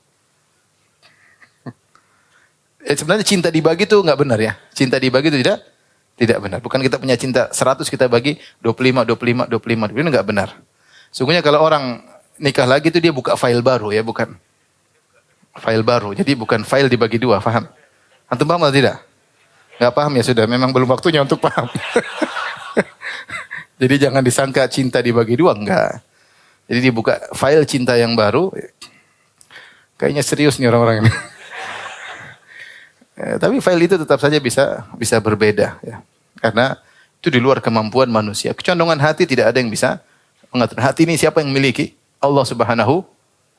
Sebenarnya cinta dibagi itu enggak benar ya. Cinta dibagi itu tidak benar. Bukan kita punya cinta 100 kita bagi 25. Ini enggak benar. Sungguhnya kalau orang nikah lagi itu dia buka file baru ya, bukan file baru. Jadi bukan file dibagi 2, paham? Antum paham atau tidak? Enggak paham ya sudah, memang belum waktunya untuk paham. Jadi jangan disangka cinta dibagi 2, enggak. Jadi dibuka file cinta yang baru. Kayaknya serius nih orang-orang ini. Tapi file itu tetap saja bisa berbeda ya. Karena itu di luar kemampuan manusia. Kecondongan hati tidak ada yang bisa mengatur. Hati ini siapa yang memiliki? Allah Subhanahu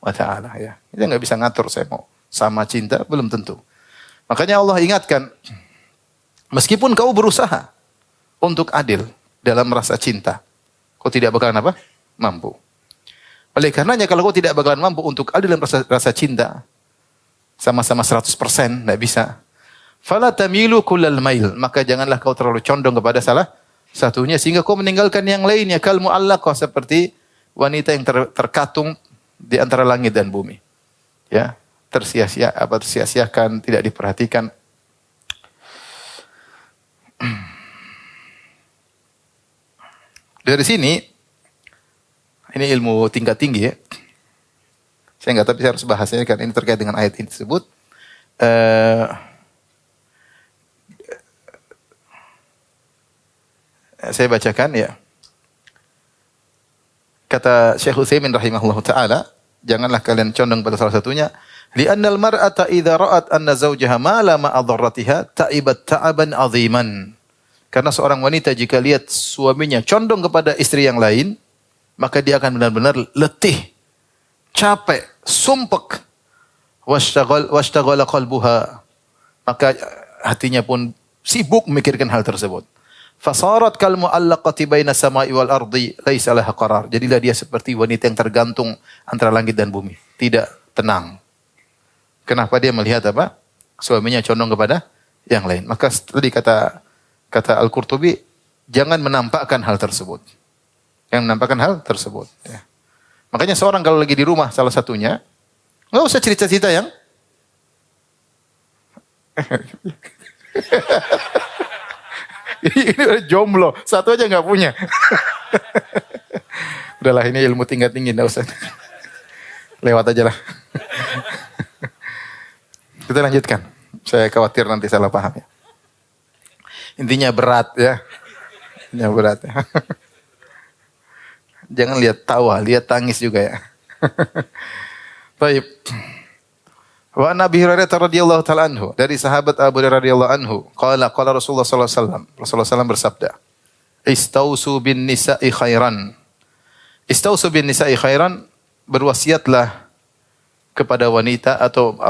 wa taala ya. Kita enggak bisa ngatur saya mau sama cinta, belum tentu. Makanya Allah ingatkan, meskipun kau berusaha untuk adil dalam rasa cinta, kau tidak bakalan apa? Mampu. Oleh karenanya kalau kau tidak bakalan mampu untuk adil dalam rasa cinta, sama-sama 100% enggak bisa. Fala tamilu kullal mail, maka janganlah kau terlalu condong kepada salah satunya sehingga kau meninggalkan yang lainnya. Kal mu'allaqah, seperti wanita yang terkatung di antara langit dan bumi. Ya, tersia-siakan, tidak diperhatikan. Dari sini, ini ilmu tingkat tinggi ya. Saya enggak, tapi saya harus bahasnya karena ini terkait dengan ayat ini tersebut. Saya bacakan ya. Kata Syekh Utsaimin rahimahullah taala, janganlah kalian condong pada salah satunya. Li'annal mar'ata idza ra'at anna zawjaha ma la ma'adarratiha ta'ibat ta'aban 'aziman. Karena seorang wanita jika lihat suaminya condong kepada istri yang lain, maka dia akan benar-benar letih, capek, sumpek. Washtaghala qalbuha. Maka hatinya pun sibuk memikirkan hal tersebut. Fasarat kal mu'allaqati baina sama'i wal ardi laisa laha qarar. Jadilah dia seperti wanita yang tergantung antara langit dan bumi, tidak tenang. Kenapa dia melihat apa? Suaminya condong kepada yang lain. Maka tadi kata Al-Qurtubi, jangan menampakkan hal tersebut. Jangan menampakkan hal tersebut ya. Makanya seorang kalau lagi di rumah salah satunya, enggak usah cerita-cerita yang ini udah jomblo, satu aja nggak punya. Udahlah, ini ilmu tingkat tinggi, nggak usah. Lewat aja lah. Kita lanjutkan. Saya khawatir nanti salah paham ya. Intinya berat ya. Intinya berat ya. Jangan lihat tawa, lihat tangis juga ya. Baik. Wa Nabi Hurairah radhiyallahu taala anhu, dari sahabat Abu Hurairah radhiyallahu anhu, qala Rasulullah sallallahu alaihi wasallam, Rasulullah SAW bersabda, "Istausu bin nisa'i khairan." Istausu bin nisa'i khairan, berwasiatlah kepada wanita atau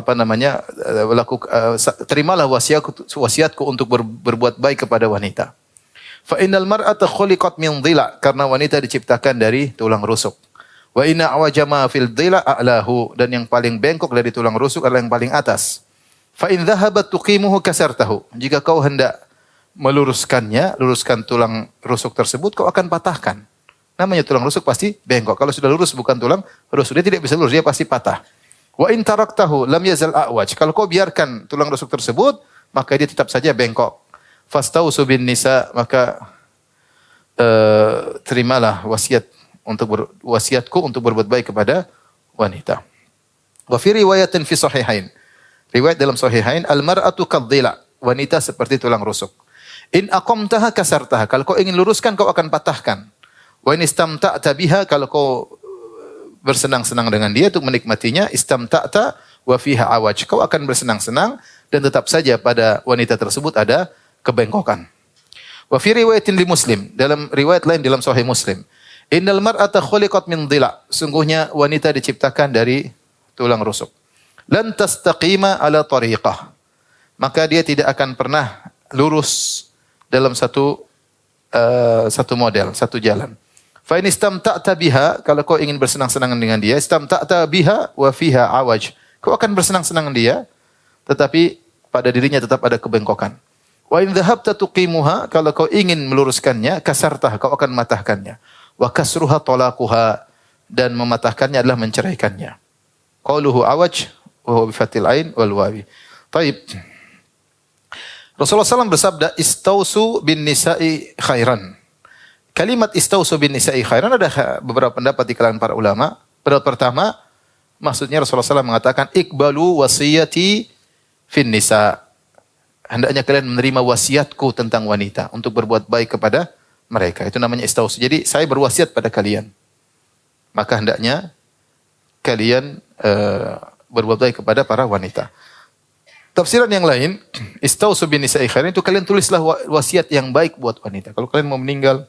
terimalah wasiatku untuk berbuat baik kepada wanita. Fa innal mar'ata khuliqat min dhila, karena wanita diciptakan dari tulang rusuk. Wa inna awajama fil dhila a'lahu, dan yang paling bengkok dari tulang rusuk adalah yang paling atas. Fa in dhahabat tuqimuhu kasartahu, jika kau hendak meluruskannya, luruskan tulang rusuk tersebut, kau akan patahkan. Namanya tulang rusuk pasti bengkok. Kalau sudah lurus bukan tulang rusuk, dia tidak bisa lurus, dia pasti patah. Wa in taraktahu lam yazal a'waj. Kalau kau biarkan tulang rusuk tersebut, maka dia tetap saja bengkok. Fastausu bin nisa, maka terimalah wasiatku untuk berbuat baik kepada wanita. Wa fi riwayatin fi sahihain. Riwayat dalam sahihain, al-mar'atu kadh-dhila, wanita seperti tulang rusuk. In aqamtaha kasartaha, kalau kau ingin luruskan kau akan patahkan. Wa in istamta'ta biha, kalau kau bersenang-senang dengan dia untuk menikmatinya, istamta'ta wa fiha awaj, kau akan bersenang-senang dan tetap saja pada wanita tersebut ada kebengkokan. Wa fi riwayatin li Muslim, dalam riwayat lain dalam Sahih Muslim, innal mar'ata khuliqat min dhila, sungguhnya wanita diciptakan dari tulang rusuk. Lan tastaqima ala tariqah, maka dia tidak akan pernah lurus dalam satu model, satu jalan. Fa in istamta'ta biha, kalau kau ingin bersenang-senang dengan dia, istamta'ta biha wa fiha awaj, kau akan bersenang-senang dengan dia, tetapi pada dirinya tetap ada kebengkokan. Wa in dhahabta tuqimuha, kalau kau ingin meluruskannya, kasartah, kau akan mematahkannya. Wa kasruha talaquha, dan mematahkannya adalah menceraikannya. Qauluhu awaj wa huwa bi fathil ain wal wawi. Baik. Rasulullah SAW bersabda, istausu bin nisa'i khairan. Kalimat istausu bin nisa'i khairan ada beberapa pendapat di kalangan para ulama. Pendapat pertama, maksudnya Rasulullah SAW mengatakan, iqbalu wasiyati fin nisa. Hendaknya kalian menerima wasiatku tentang wanita untuk berbuat baik kepada mereka. Itu namanya istausu. Jadi saya berwasiat pada kalian. Maka hendaknya kalian berbuat baik kepada para wanita. Tafsiran yang lain, istausu bin nisa'i khairan, itu kalian tulislah wasiat yang baik buat wanita. Kalau kalian mau meninggal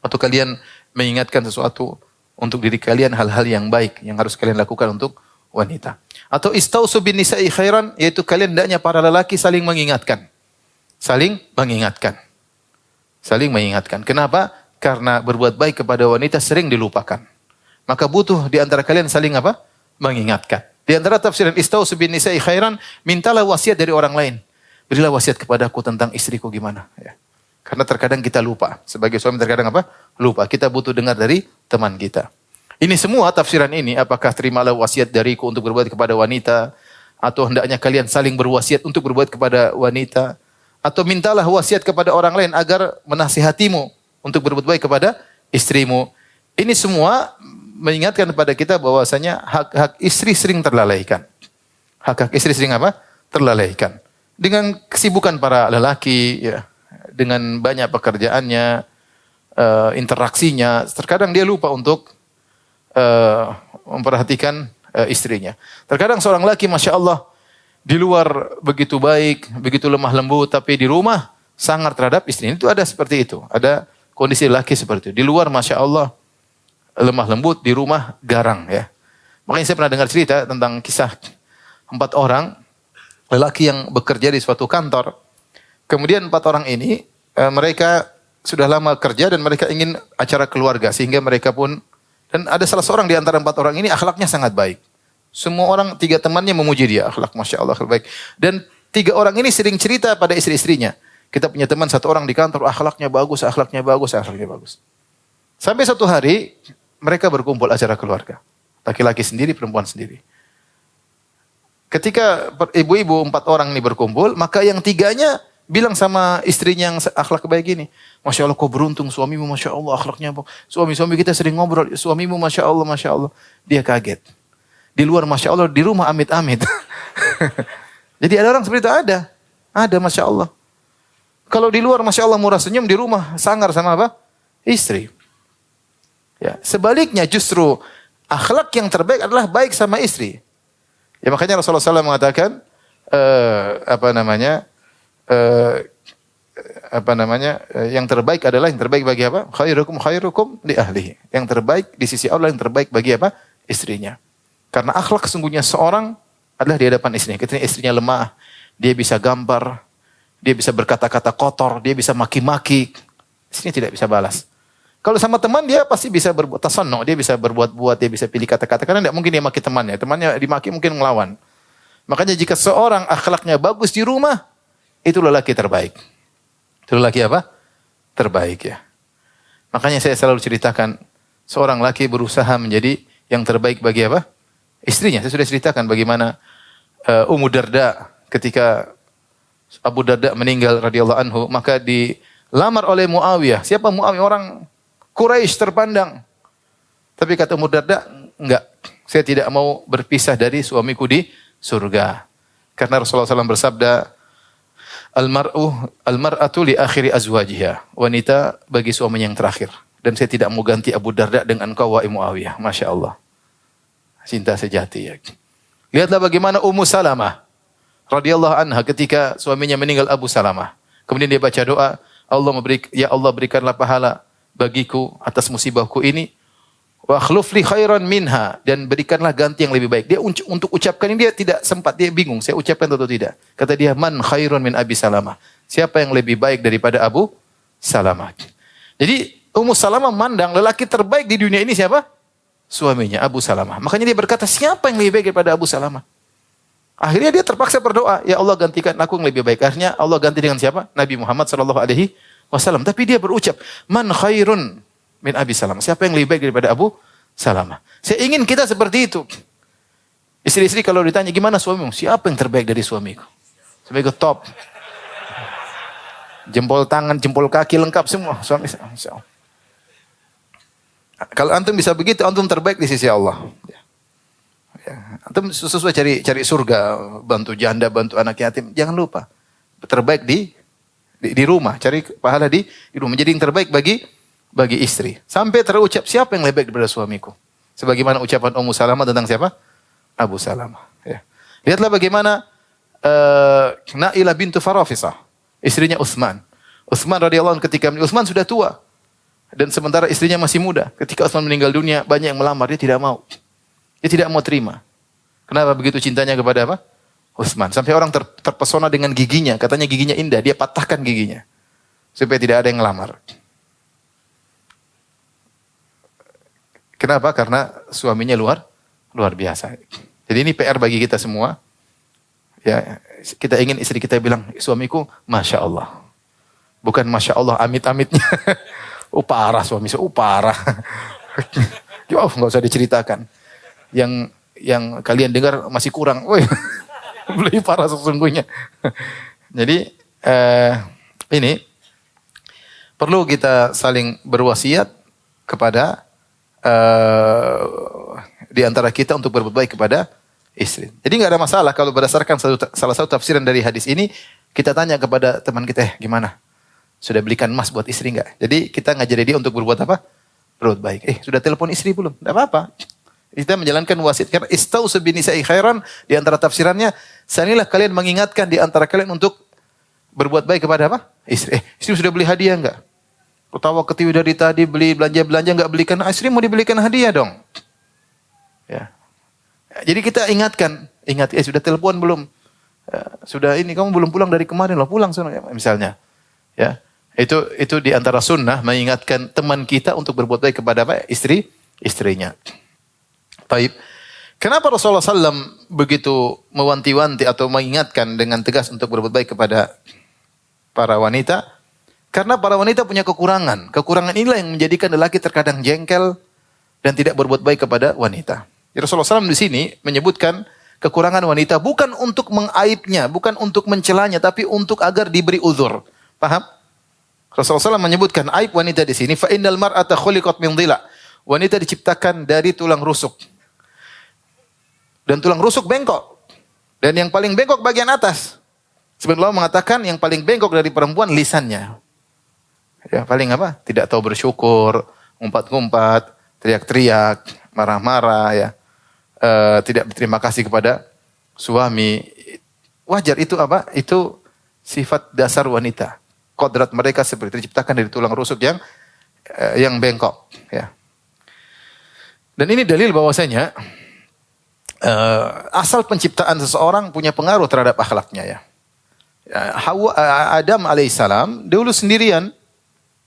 atau kalian mengingatkan sesuatu untuk diri kalian, hal-hal yang baik yang harus kalian lakukan untuk wanita. Atau istausu bin nisa'i khairan, yaitu kalian hendaknya para lelaki saling mengingatkan. Saling mengingatkan. Saling mengingatkan. Kenapa? Karena berbuat baik kepada wanita sering dilupakan. Maka butuh di antara kalian saling apa? Mengingatkan. Di antara tafsiran istausu bin nisa'i khairan, mintalah wasiat dari orang lain. Berilah wasiat kepadaku tentang istriku gimana. Ya. Karena terkadang kita lupa. Sebagai suami terkadang apa? Lupa. Kita butuh dengar dari teman kita. Ini semua tafsiran ini, apakah terimalah wasiat dariku untuk berbuat kepada wanita, atau hendaknya kalian saling berwasiat untuk berbuat kepada wanita, atau mintalah wasiat kepada orang lain agar menasihatimu untuk berbuat baik kepada istrimu. Ini semua mengingatkan kepada kita bahwasanya hak-hak istri sering terlalaikan. Hak-hak istri sering apa? Terlalaikan. Dengan kesibukan para lelaki, ya, dengan banyak pekerjaannya, interaksinya, terkadang dia lupa untuk memperhatikan istrinya. Terkadang seorang laki, Masya Allah, di luar begitu baik, begitu lemah lembut, tapi di rumah sangar terhadap istrinya. Itu ada seperti itu. Ada kondisi laki seperti itu. Di luar, Masya Allah, lemah lembut, di rumah garang. Ya. Makanya saya pernah dengar cerita tentang kisah 4 orang lelaki yang bekerja di suatu kantor. Kemudian 4 orang ini, mereka sudah lama kerja dan mereka ingin acara keluarga. Sehingga mereka pun, dan ada salah seorang di antara 4 orang ini akhlaknya sangat baik. Semua orang, 3 temannya memuji dia. Akhlak, Masya Allah, akhlak baik. Dan 3 orang ini sering cerita pada istri-istrinya. Kita punya teman 1 orang di kantor, akhlaknya bagus, akhlaknya bagus, akhlaknya bagus. Sampai suatu hari, mereka berkumpul acara keluarga. Laki-laki sendiri, perempuan sendiri. Ketika ibu-ibu 4 orang ini berkumpul, maka yang 3-nya bilang sama istrinya yang akhlak baik ini, Masya Allah, kau beruntung suamimu, Masya Allah, akhlaknya baik. Suami-suami kita sering ngobrol, suamimu Masya Allah, Masya Allah. Dia kaget. Di luar Masya Allah, di rumah amit-amit. Jadi ada orang seperti itu, ada. Ada Masya Allah. Kalau di luar Masya Allah murah senyum, di rumah sangar sama apa? Istri. Ya, sebaliknya justru akhlak yang terbaik adalah baik sama istri. Ya makanya Rasulullah SAW mengatakan yang terbaik adalah yang terbaik bagi apa? Khairukum li ahlihi. Yang terbaik di sisi Allah, yang terbaik bagi apa? Istrinya. Karena akhlak sesungguhnya seorang adalah di hadapan istrinya. Ketika istrinya lemah, dia bisa gambar, dia bisa berkata-kata kotor, dia bisa maki-maki, istrinya tidak bisa balas. Kalau sama teman dia pasti bisa berbuat tasanno, dia bisa berbuat-buat, dia bisa pilih kata-kata, karena tidak mungkin dia maki temannya. Temannya dimaki mungkin ngelawan. Makanya jika seorang akhlaknya bagus di rumah, itu lelaki terbaik. Itu lelaki apa? Terbaik ya. Makanya saya selalu ceritakan, seorang laki berusaha menjadi yang terbaik bagi apa? istrinya. Saya sudah ceritakan bagaimana Ummu Darda ketika Abu Darda meninggal radhiyallahu anhu, maka dilamar oleh Muawiyah. Siapa Muawiyah? Orang Quraisy terpandang. Tapi kata Ummu Darda, enggak. Saya tidak mau berpisah dari suamiku di surga. Karena Rasulullah SAW bersabda, Al-mar'atu li akhiri azwajiha. Wanita bagi suaminya yang terakhir. Dan saya tidak mau ganti Abu Darda dengan engkau wahai Muawiyah. Masya Allah. Cinta sejati ya. Lihatlah bagaimana Ummu Salamah radhiyallahu anha ketika suaminya meninggal Abu Salamah. Kemudian dia baca doa, ya Allah berikanlah pahala bagiku atas musibahku ini. Wa akhluf li khairan minha, dan berikanlah ganti yang lebih baik. Dia untuk ucapkan ini dia tidak sempat, dia bingung, saya ucapkan atau tidak. Kata dia, man khairun min Abi Salamah. Siapa yang lebih baik daripada Abu Salamah? Jadi Ummu Salamah memandang lelaki terbaik di dunia ini siapa? Suaminya Abu Salamah. Makanya dia berkata, siapa yang lebih baik daripada Abu Salamah? Akhirnya dia terpaksa berdoa, ya Allah gantikan aku yang lebih baik. Akhirnya Allah ganti dengan siapa? Nabi Muhammad SAW. Tapi dia berucap, man khairun min Abi Salamah. Siapa yang lebih baik daripada Abu Salamah? Saya ingin kita seperti itu. Istri-istri kalau ditanya, gimana suamimu? Siapa yang terbaik dari suamiku? Suamiku top. Jempol tangan, jempol kaki lengkap semua. Suami saya. Kalau antum bisa begitu, antum terbaik di sisi Allah. Ya. Antum sesuai cari surga, bantu janda, bantu anak yatim. Jangan lupa terbaik di rumah, cari pahala di rumah. Menjadi yang terbaik bagi istri. Sampai terucap siapa yang lebih baik daripada suamiku? Sebagaimana ucapan Ummu Salamah tentang siapa? Abu Salamah. Ya. Lihatlah bagaimana Nailah bintu Farafisah, istrinya Utsman. Utsman radhiyallahu anhu ketika Utsman sudah tua dan sementara istrinya masih muda. Ketika Utsman meninggal dunia, banyak yang melamar, dia tidak mau. Dia tidak mau terima. Kenapa begitu cintanya kepada apa? Utsman. Sampai orang terpesona dengan giginya. Katanya giginya indah. Dia patahkan giginya. Supaya tidak ada yang ngelamar. Kenapa? Karena suaminya luar biasa. Jadi ini PR bagi kita semua. Ya, kita ingin istri kita bilang, suamiku Masya Allah. Bukan Masya Allah amit-amitnya. Parah suami saya. Parah. Nggak usah diceritakan. Yang kalian dengar masih kurang. Woi, lebih parah sesungguhnya. Jadi ini perlu kita saling berwasiat kepada di antara kita untuk berbuat baik kepada istri. Jadi nggak ada masalah kalau berdasarkan salah satu tafsiran dari hadis ini kita tanya kepada teman kita, gimana? Sudah belikan emas buat istri nggak? Jadi kita ngajari dia untuk berbuat apa? Berbuat baik. Sudah telepon istri belum? Tidak apa-apa. Kita menjalankan wasiat. Karena istausu binisa'i khairan, di antara tafsirannya, sanilah kalian mengingatkan di antara kalian untuk berbuat baik kepada apa? Istri. Istri sudah beli hadiah enggak? Ketawa ketiwi dari tadi beli belanja-belanja enggak belikan. Istri mau dibelikan hadiah dong. Ya. Jadi kita ingatkan. Sudah telepon belum? Sudah ini, kamu belum pulang dari kemarin loh. Pulang sana misalnya. Ya. Itu di antara sunnah mengingatkan teman kita untuk berbuat baik kepada apa? Istrinya. Taib. Kenapa Rasulullah SAW begitu mewanti-wanti atau mengingatkan dengan tegas untuk berbuat baik kepada para wanita? Karena para wanita punya kekurangan. Kekurangan inilah yang menjadikan lelaki terkadang jengkel dan tidak berbuat baik kepada wanita. Rasulullah SAW di sini menyebutkan kekurangan wanita bukan untuk mengaibnya, bukan untuk mencelanya, tapi untuk agar diberi uzur. Paham? Rasulullah SAW menyebutkan aib wanita di sini. Fa innal mar'ata khuliqat min dhila. Wanita diciptakan dari tulang rusuk. Dan tulang rusuk bengkok. Dan yang paling bengkok bagian atas. Sebenarnya Allah mengatakan yang paling bengkok dari perempuan lisannya. Ya, paling apa? Tidak tahu bersyukur, ngumpat-ngumpat, teriak-teriak, marah-marah, ya. Tidak berterima kasih kepada suami. Wajar itu apa? Itu sifat dasar wanita. Kodrat mereka seperti diciptakan dari tulang rusuk yang bengkok, ya. Dan ini dalil bahwasanya asal penciptaan seseorang punya pengaruh terhadap akhlaknya, ya. Adam alaihissalam dulu sendirian.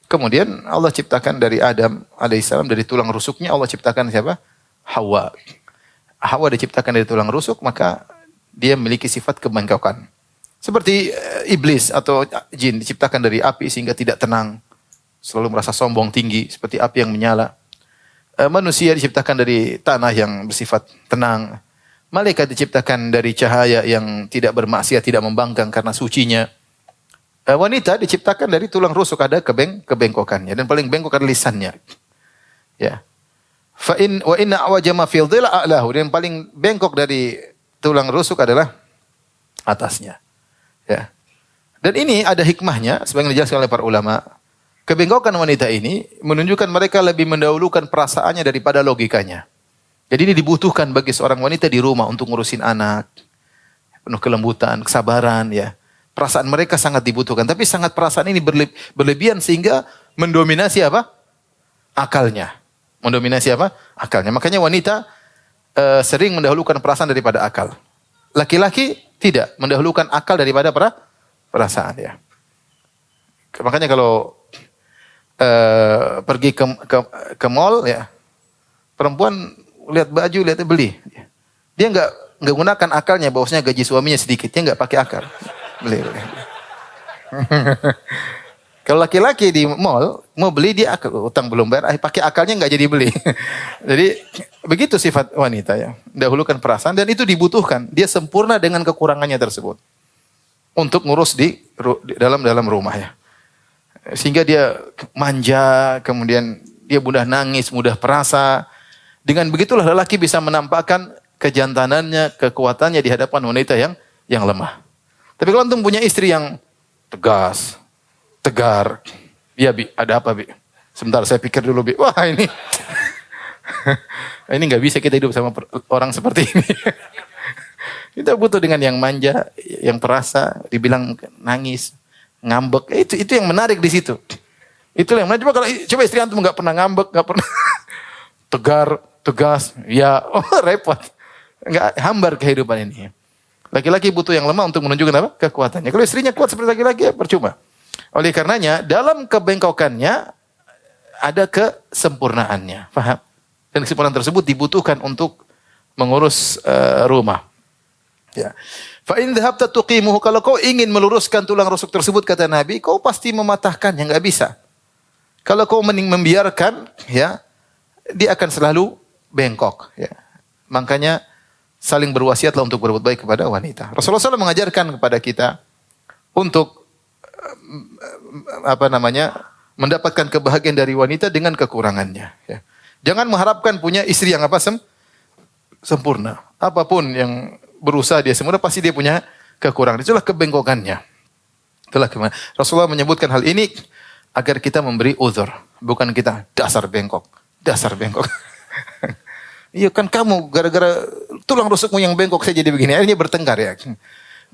Kemudian Allah ciptakan dari Adam alaihissalam, dari tulang rusuknya Allah ciptakan siapa? Hawa. Hawa diciptakan dari tulang rusuk, maka dia memiliki sifat kebengkokan. Seperti iblis atau jin diciptakan dari api sehingga tidak tenang. Selalu merasa sombong tinggi seperti api yang menyala. Manusia diciptakan dari tanah yang bersifat tenang. Malaikat diciptakan dari cahaya yang tidak bermaksiat, tidak membangkang karena sucinya. Wanita diciptakan dari tulang rusuk, ada kebengkokannya, dan paling bengkok adalah lisannya. Ya. Wa inna awajama fil dhil a'lahu, dan paling bengkok dari tulang rusuk adalah atasnya. Ya. Dan ini ada hikmahnya, sebagaimana dijelaskan oleh para ulama. Kebengkokan wanita ini menunjukkan mereka lebih mendahulukan perasaannya daripada logikanya. Jadi ini dibutuhkan bagi seorang wanita di rumah untuk ngurusin anak, penuh kelembutan, kesabaran, ya. Perasaan mereka sangat dibutuhkan, tapi sangat perasaan ini berlebihan sehingga mendominasi apa? Akalnya. Mendominasi apa? Akalnya. Makanya wanita sering mendahulukan perasaan daripada akal. Laki-laki tidak, mendahulukan akal daripada perasaan, ya. Makanya kalau pergi ke mall, ya, perempuan lihat baju, lihat beli. Dia nggak gunakan akalnya, bahwasanya gaji suaminya sedikit, dia nggak pakai akal. Beli. Kalau laki-laki di mall mau beli, dia utang belum bayar, pakai akalnya nggak jadi beli. Jadi begitu sifat wanita, ya. Dahulukan perasaan, dan itu dibutuhkan. Dia sempurna dengan kekurangannya tersebut untuk ngurus di dalam rumah, ya. Sehingga dia manja, kemudian dia mudah nangis, mudah perasa. Dengan begitulah lelaki bisa menampakkan kejantanannya, kekuatannya di hadapan wanita yang lemah. Tapi kalau antum punya istri yang tegas, tegar, ya Bi, ada apa Bi? Sebentar saya pikir dulu Bi. Wah ini, ini nggak bisa kita hidup sama orang seperti ini. Kita butuh dengan yang manja, yang perasa, dibilang nangis, ngambek, itu yang menarik di situ. Itu yang menarik. Coba istri antum nggak pernah ngambek, nggak pernah tegar, tegas, ya repot, nggak hambar kehidupan ini. Laki-laki butuh yang lemah untuk menunjukkan apa? Kekuatannya. Kalau istrinya kuat seperti laki-laki, ya percuma. Oleh karenanya dalam kebengkokannya ada kesempurnaannya, paham? Dan kesempurnaan tersebut dibutuhkan untuk mengurus rumah. Ya. Fa in dhahabta tuqimuhu, kalau kau ingin meluruskan tulang rusuk tersebut, kata Nabi, kau pasti mematahkannya, enggak bisa. Kalau kau membiarkan, ya, dia akan selalu bengkok, ya. Makanya saling berwasiatlah untuk berbuat baik kepada wanita. Rasulullah SAW mengajarkan kepada kita untuk mendapatkan kebahagiaan dari wanita dengan kekurangannya, ya. Jangan mengharapkan punya istri yang sempurna. Apapun yang berusaha dia sempurna, pasti dia punya kekurangan. Itulah kebengkokannya. Rasulullah menyebutkan hal ini agar kita memberi uzur, bukan kita dasar bengkok. Iya kan kamu gara-gara tulang rusukmu yang bengkok saya jadi begini. Akhirnya bertengkar, ya.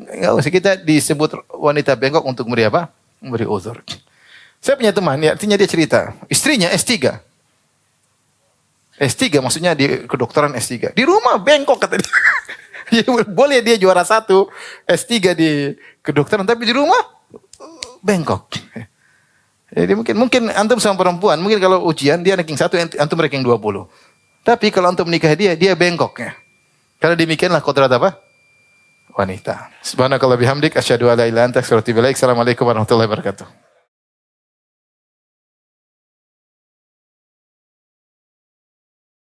Enggak usah kita disebut wanita bengkok untuk memberi apa? Memberi uzur. Saya punya teman, ya, artinya dia cerita, istrinya S3. S3 maksudnya di kedokteran S3. Di rumah bengkok kata dia. Ya, boleh dia juara 1 S3 di kedokteran, tapi di rumah bengkok. Jadi mungkin antum sama perempuan, mungkin kalau ujian dia ranking 1, antum ranking 20. Tapi kalau antum menikah dia bengkok, ya. Karena demikianlah kodrat apa? Wanita. Subhanakallah bihamdik asyhadu an la ilaha illa anta astaghfiruka wa atubu ilaik. Assalamualaikum warahmatullahi wabarakatuh.